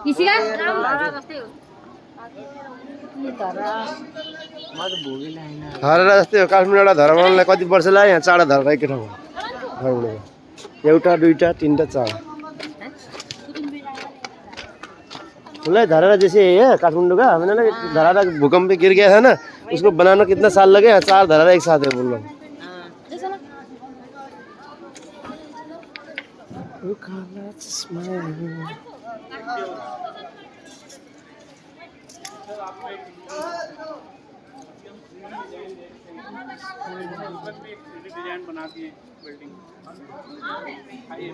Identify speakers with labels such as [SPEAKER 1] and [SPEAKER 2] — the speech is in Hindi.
[SPEAKER 1] इसी का
[SPEAKER 2] धरा जस्तै हो काठमाडौँ एउटा धरामानलाई कति वर्ष लाग्यो यहाँ चाडा धरा एकै ठाउँमा धरामाडौँ एउटा दुईटा तीनटा चाडा खुला धरारा जैसे है काठमांडू का मैंने ना धरारा भूकंप में गिर गया था ना उसको बनाना कितना साल लगे 4 धरारा एक साथ है बोल रहा हूँ
[SPEAKER 3] डिजाइन बना दिए बिल्डिंग आइए